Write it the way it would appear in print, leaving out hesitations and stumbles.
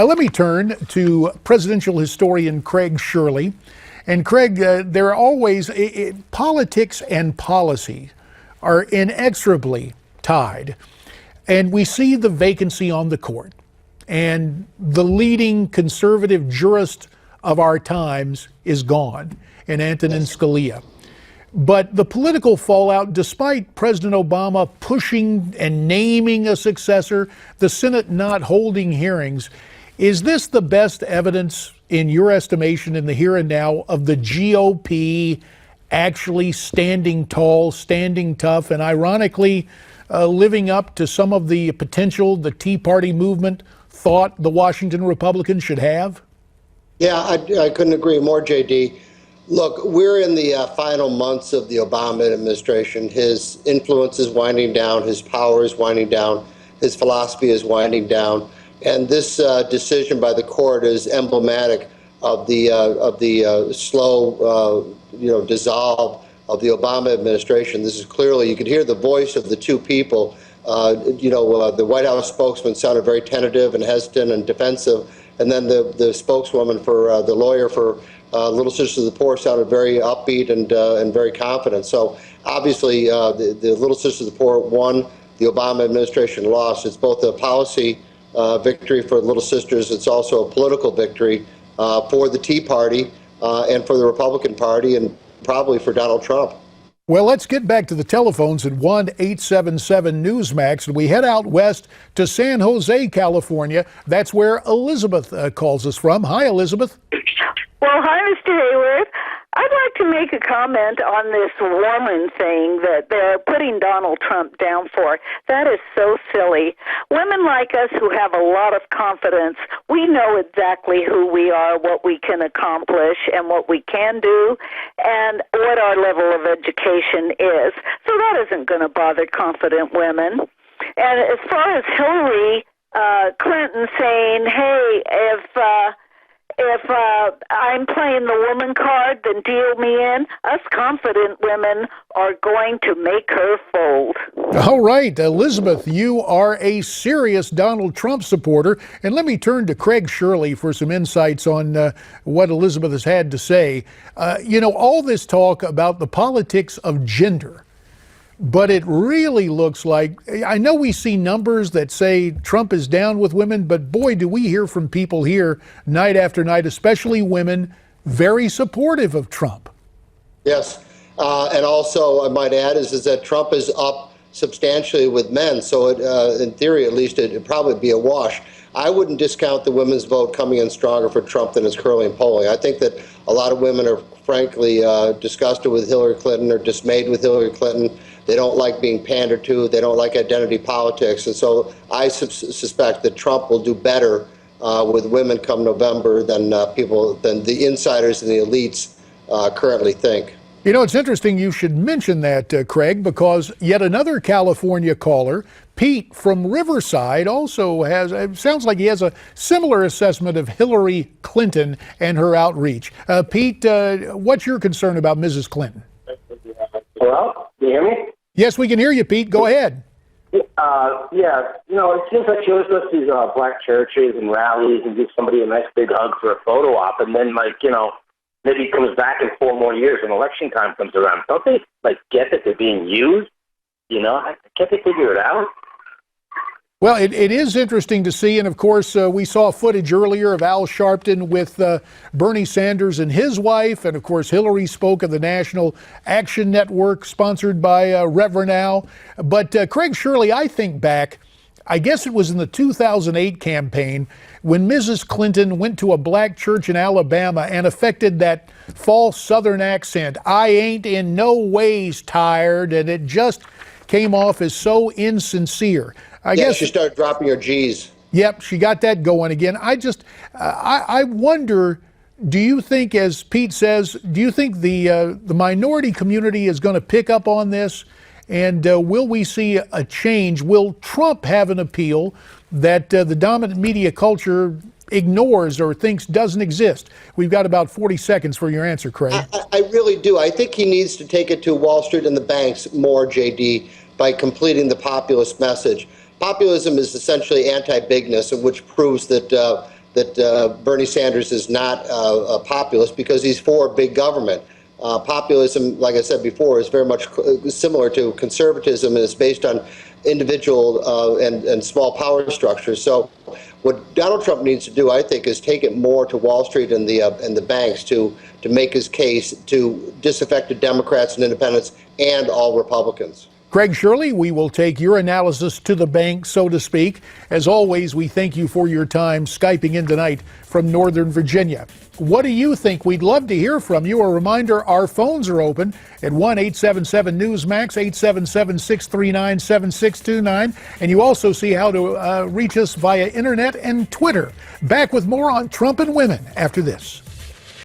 Let me turn to presidential historian Craig Shirley. And Craig, there are always, politics and policy are inexorably tied. And we see the vacancy on the court. And the leading conservative jurist of our times is gone, in Antonin Scalia. But the political fallout, despite President Obama pushing and naming a successor, the Senate not holding hearings, is this the best evidence, in your estimation, in the here and now, of the GOP actually standing tall, standing tough, and ironically living up to some of the potential the Tea Party movement thought the Washington Republicans should have? Yeah, I couldn't agree more, JD. Look, we're in the final months of the Obama administration. His influence is winding down, his power is winding down, his philosophy is winding down, and this decision by the court is emblematic of the slow, dissolve of the Obama administration. This is clearly, you could hear the voice of the two people. The White House spokesman sounded very tentative and hesitant and defensive, and then the spokeswoman for the lawyer for Little Sisters of the Poor sounded very upbeat and very confident. So obviously, the Little Sisters of the Poor won, the Obama administration lost. It's both a policy victory for Little Sisters. It's also a political victory for the Tea Party and for the Republican Party, and probably for Donald Trump. Well, let's get back to the telephones at 1-877-Newsmax, and we head out west to San Jose, California. That's where Elizabeth calls us from. Hi, Elizabeth. Well, hi, Mr. Hayward. I'd like to make a comment on this woman thing that they're putting Donald Trump down for. That is so silly. Women like us who have a lot of confidence, we know exactly who we are, what we can accomplish, and what we can do, and what our level of education is. So that isn't going to bother confident women. And as far as Hillary Clinton saying, hey, if I'm playing the woman card, then deal me in, us confident women are going to make her fold. All right, Elizabeth, you are a serious Donald Trump supporter. And let me turn to Craig Shirley for some insights on what Elizabeth has had to say. All this talk about the politics of gender, but it really looks like, I know we see numbers that say Trump is down with women, but boy, do we hear from people here night after night, especially women, very supportive of Trump. Yes, and also I might add is that Trump is up substantially with men, so in theory at least it'd probably be a wash. I wouldn't discount the women's vote coming in stronger for Trump than is currently in polling. I think that a lot of women are frankly disgusted with Hillary Clinton or dismayed with Hillary Clinton. They don't like being pandered to. They don't like identity politics. And so I suspect that Trump will do better with women come November than the insiders and the elites currently think. You know, it's interesting you should mention that, Craig, because yet another California caller, Pete from Riverside, also sounds like he has a similar assessment of Hillary Clinton and her outreach. Pete, what's your concern about Mrs. Clinton? Hello? Do you hear me? Yes, we can hear you, Pete. Go ahead. It seems like she always goes to these black churches and rallies and gives somebody a nice big hug for a photo op, and then, maybe comes back in 4 more years when election time comes around. Don't they, get that they're being used? Can't they figure it out? Well, it is interesting to see, and of course, we saw footage earlier of Al Sharpton with Bernie Sanders and his wife, and of course, Hillary spoke at the National Action Network, sponsored by Reverend Al. But Craig Shirley, I think back, I guess it was in the 2008 campaign when Mrs. Clinton went to a black church in Alabama and affected that false Southern accent. I ain't in no ways tired, and it just came off as so insincere. I guess she started dropping her G's. Yep, she got that going again. I wonder, do you think, as Pete says, do you think the minority community is going to pick up on this? And will we see a change? Will Trump have an appeal that the dominant media culture ignores or thinks doesn't exist? We've got about 40 seconds for your answer, Craig. I really do. I think he needs to take it to Wall Street and the banks more, JD, by completing the populist message. Populism is essentially anti-bigness, which proves that that Bernie Sanders is not a populist because he's for big government. Populism, like I said before, is very much similar to conservatism, and it's based on individual and small power structures. So what Donald Trump needs to do, I think, is take it more to Wall Street and the banks to make his case to disaffected Democrats and independents and all Republicans. Craig Shirley, we will take your analysis to the bank, so to speak. As always, we thank you for your time Skyping in tonight from Northern Virginia. What do you think? We'd love to hear from you. A reminder, our phones are open at 1-877-NEWSMAX, 877-639-7629. And you also see how to reach us via internet and Twitter. Back with more on Trump and women after this.